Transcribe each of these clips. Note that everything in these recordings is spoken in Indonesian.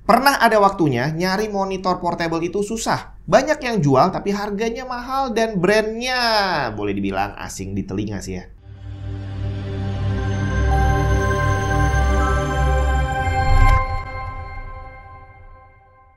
Pernah ada waktunya nyari monitor portable itu susah. Banyak yang jual tapi harganya mahal dan brandnya boleh dibilang asing di telinga sih ya.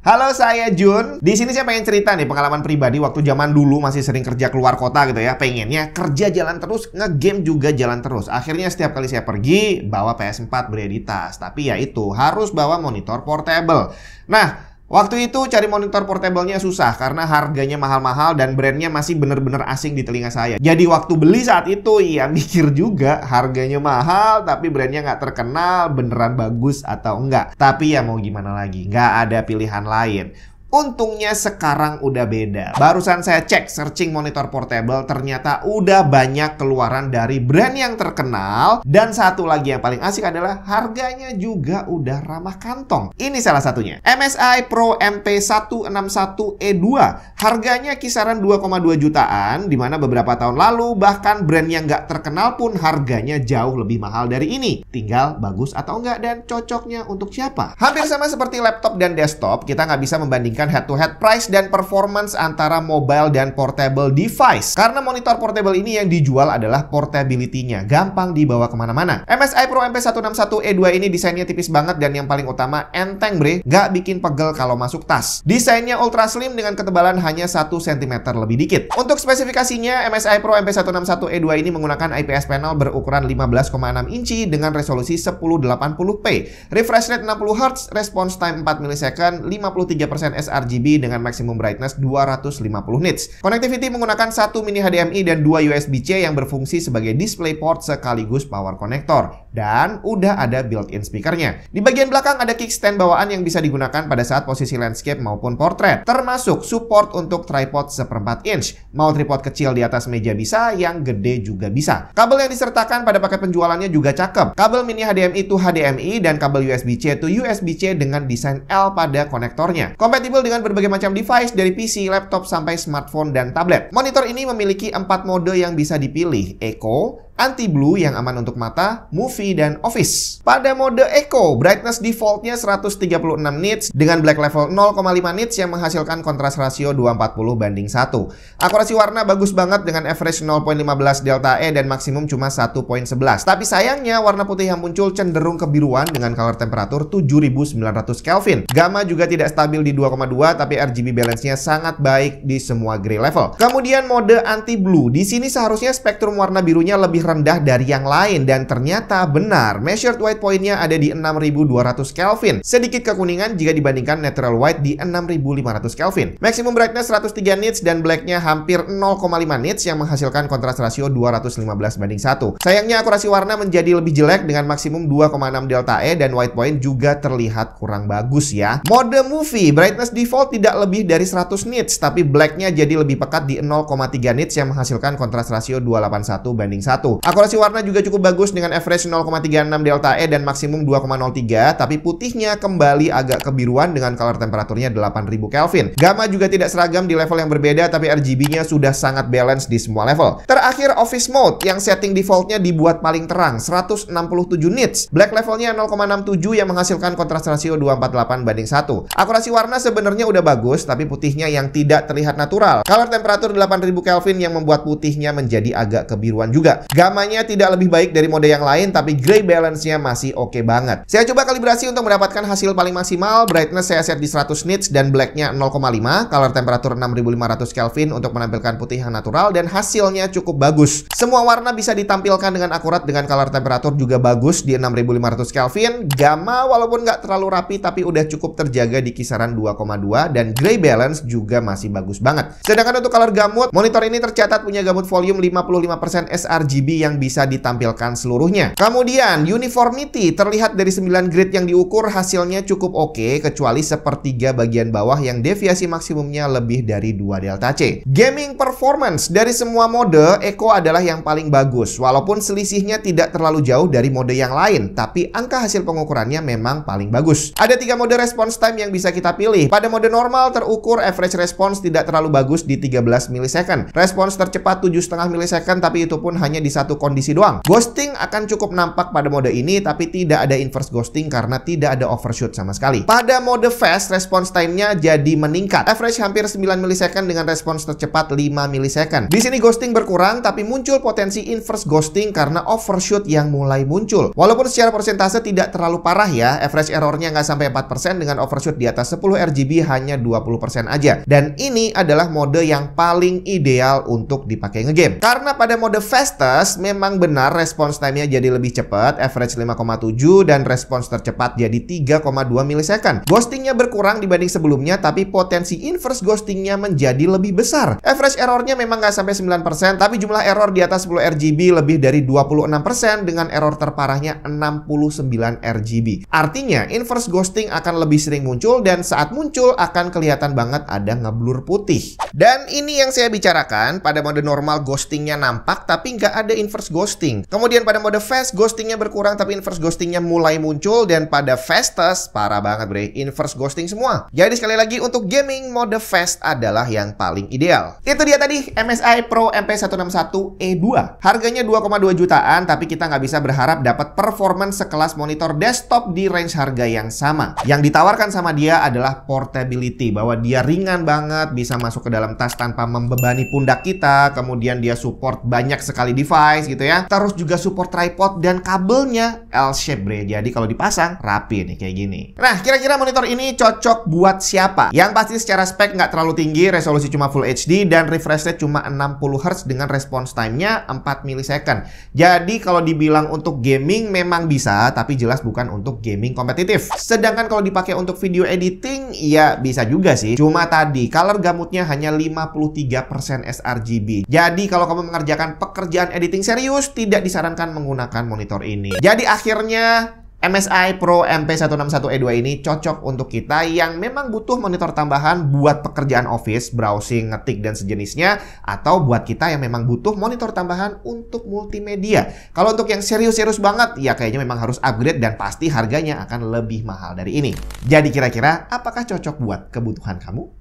Halo, saya Jun. Di sini saya pengen cerita nih pengalaman pribadi waktu zaman dulu masih sering kerja keluar kota gitu ya. Pengennya kerja jalan terus, nge-game juga jalan terus. Akhirnya setiap kali saya pergi bawa PS4 bereditas. Tapi ya itu harus bawa monitor portable. Nah, waktu itu cari monitor portable-nya susah karena harganya mahal-mahal dan brandnya masih bener-bener asing di telinga saya. Jadi waktu beli saat itu ya mikir juga harganya mahal tapi brandnya nggak terkenal, beneran bagus atau enggak. Tapi ya mau gimana lagi, nggak ada pilihan lain. Untungnya sekarang udah beda. Barusan saya cek searching monitor portable, ternyata udah banyak keluaran dari brand yang terkenal. Dan satu lagi yang paling asik adalah harganya juga udah ramah kantong. Ini salah satunya. MSI Pro MP161E2. Harganya kisaran 2,2 jutaan, dimana beberapa tahun lalu bahkan brand yang nggak terkenal pun harganya jauh lebih mahal dari ini. Tinggal bagus atau enggak dan cocoknya untuk siapa. Hampir sama seperti laptop dan desktop, kita nggak bisa membandingkan head-to-head price dan performance antara mobile dan portable device. Karena monitor portable ini yang dijual adalah portability-nya, gampang dibawa kemana-mana. MSI Pro MP161E2 ini desainnya tipis banget dan yang paling utama enteng bre, nggak bikin pegel kalau masuk tas. Desainnya ultra slim dengan ketebalan hanya 1 cm lebih dikit. Untuk spesifikasinya, MSI Pro MP161E2 ini menggunakan IPS panel berukuran 15,6 inci dengan resolusi 1080p, refresh rate 60 Hz, response time 4 ms, 53% sRGB dengan maksimum brightness 250 nits. Connectivity menggunakan 1 mini HDMI dan 2 USB-C yang berfungsi sebagai DisplayPort sekaligus power connector. Dan udah ada built-in speakernya. Di bagian belakang ada kickstand bawaan yang bisa digunakan pada saat posisi landscape maupun portrait. Termasuk support untuk tripod 1/4 inch. Mau tripod kecil di atas meja bisa, yang gede juga bisa. Kabel yang disertakan pada paket penjualannya juga cakep. Kabel mini HDMI to HDMI dan kabel USB-C to USB-C dengan desain L pada konektornya. Kompatibel dengan berbagai macam device dari PC, laptop, sampai smartphone dan tablet. Monitor ini memiliki 4 mode yang bisa dipilih. Eco, Anti-Blue yang aman untuk mata, Movie, dan Office. Pada mode Eco, brightness defaultnya 136 nits dengan black level 0,5 nits yang menghasilkan kontras rasio 240:1. Akurasi warna bagus banget dengan average 0,15 delta E dan maksimum cuma 1,11. Tapi sayangnya warna putih yang muncul cenderung kebiruan dengan color temperatur 7900 Kelvin. Gamma juga tidak stabil di 2,2 tapi RGB balance-nya sangat baik di semua gray level. Kemudian mode Anti-Blue. Di sini seharusnya spektrum warna birunya lebih rendah dari yang lain dan ternyata benar. Measured white point-nya ada di 6200 Kelvin. Sedikit kekuningan jika dibandingkan natural white di 6500 Kelvin. Maximum brightness 103 nits dan black-nya hampir 0,5 nits yang menghasilkan kontras rasio 215:1. Sayangnya akurasi warna menjadi lebih jelek dengan maksimum 2,6 delta E dan white point juga terlihat kurang bagus ya. Mode Movie, brightness default tidak lebih dari 100 nits tapi black-nya jadi lebih pekat di 0,3 nits yang menghasilkan kontras rasio 281:1. Akurasi warna juga cukup bagus dengan average 0,36 delta E dan maksimum 2,03, tapi putihnya kembali agak kebiruan dengan color temperaturnya 8000 Kelvin. Gamma juga tidak seragam di level yang berbeda, tapi RGB-nya sudah sangat balance di semua level. Terakhir, Office Mode yang setting defaultnya dibuat paling terang, 167 nits. Black levelnya 0,67 yang menghasilkan kontras rasio 248:1. Akurasi warna sebenarnya udah bagus, tapi putihnya yang tidak terlihat natural. Color temperatur 8000 Kelvin yang membuat putihnya menjadi agak kebiruan juga. Gamanya tidak lebih baik dari mode yang lain, tapi gray balance-nya masih oke banget. Saya coba kalibrasi untuk mendapatkan hasil paling maksimal. Brightness saya set di 100 nits dan black-nya 0,5. Color temperatur 6500 Kelvin untuk menampilkan putih yang natural dan hasilnya cukup bagus. Semua warna bisa ditampilkan dengan akurat dengan color temperatur juga bagus di 6500 Kelvin. Gamma walaupun nggak terlalu rapi tapi udah cukup terjaga di kisaran 2,2 dan gray balance juga masih bagus banget. Sedangkan untuk color gamut, monitor ini tercatat punya gamut volume 55% sRGB yang bisa ditampilkan seluruhnya. Kemudian uniformity, terlihat dari 9 grid yang diukur hasilnya cukup oke, kecuali sepertiga bagian bawah yang deviasi maksimumnya lebih dari 2 delta C. Gaming performance, dari semua mode Eco adalah yang paling bagus, walaupun selisihnya tidak terlalu jauh dari mode yang lain, tapi angka hasil pengukurannya memang paling bagus. Ada 3 mode response time yang bisa kita pilih. Pada mode normal terukur average response tidak terlalu bagus di 13 ms. Respons tercepat 7,5 ms, tapi itu pun hanya di satu kondisi doang. Ghosting akan cukup nampak pada mode ini, tapi tidak ada inverse ghosting karena tidak ada overshoot sama sekali. Pada mode fast, response time-nya jadi meningkat. Average hampir 9 milisecond dengan respons tercepat 5 milisecond. Di sini ghosting berkurang, tapi muncul potensi inverse ghosting karena overshoot yang mulai muncul. Walaupun secara persentase tidak terlalu parah ya, average errornya nggak sampai 4% dengan overshoot di atas 10 RGB hanya 20% aja. Dan ini adalah mode yang paling ideal untuk dipakai ngegame. Karena pada mode fastest memang benar respons time-nya jadi lebih cepat, average 5,7 dan respons tercepat jadi 3,2 milisecond. Ghostingnya berkurang dibanding sebelumnya, tapi potensi inverse ghostingnya menjadi lebih besar. Average errornya memang nggak sampai 9%, tapi jumlah error di atas 10 RGB lebih dari 26% dengan error terparahnya 69 RGB. Artinya, inverse ghosting akan lebih sering muncul dan saat muncul akan kelihatan banget ada ngeblur putih. Dan ini yang saya bicarakan, pada mode normal ghostingnya nampak tapi nggak ada inverse ghosting. Kemudian pada mode fast ghostingnya berkurang tapi inverse ghostingnya mulai muncul, dan pada fastest parah banget bre, inverse ghosting semua. Jadi sekali lagi untuk gaming mode fast adalah yang paling ideal. Itu dia tadi MSI Pro MP161E2. Harganya 2,2 jutaan, tapi kita nggak bisa berharap dapat performance sekelas monitor desktop di range harga yang sama. Yang ditawarkan sama dia adalah portability, bahwa dia ringan banget, bisa masuk ke dalam tas tanpa membebani pundak kita, kemudian dia support banyak sekali device gitu ya. Terus juga support tripod dan kabelnya L-shape bre, jadi kalau dipasang rapi nih kayak gini. Nah, kira-kira monitor ini cocok buat siapa? Yang pasti secara spek nggak terlalu tinggi, resolusi cuma Full HD dan refresh rate cuma 60 Hz dengan response time-nya 4 milisecond. Jadi kalau dibilang untuk gaming memang bisa, tapi jelas bukan untuk gaming kompetitif. Sedangkan kalau dipakai untuk video editing, ya bisa juga sih. Cuma tadi, color gamutnya hanya 53% sRGB. Jadi kalau kamu mengerjakan pekerjaan editing serius, tidak disarankan menggunakan monitor ini. Jadi akhirnya MSI Pro MP161E2 ini cocok untuk kita yang memang butuh monitor tambahan buat pekerjaan office, browsing, ngetik, dan sejenisnya, atau buat kita yang memang butuh monitor tambahan untuk multimedia. Kalau untuk yang serius-serius banget, ya kayaknya memang harus upgrade dan pasti harganya akan lebih mahal dari ini. Jadi kira-kira apakah cocok buat kebutuhan kamu?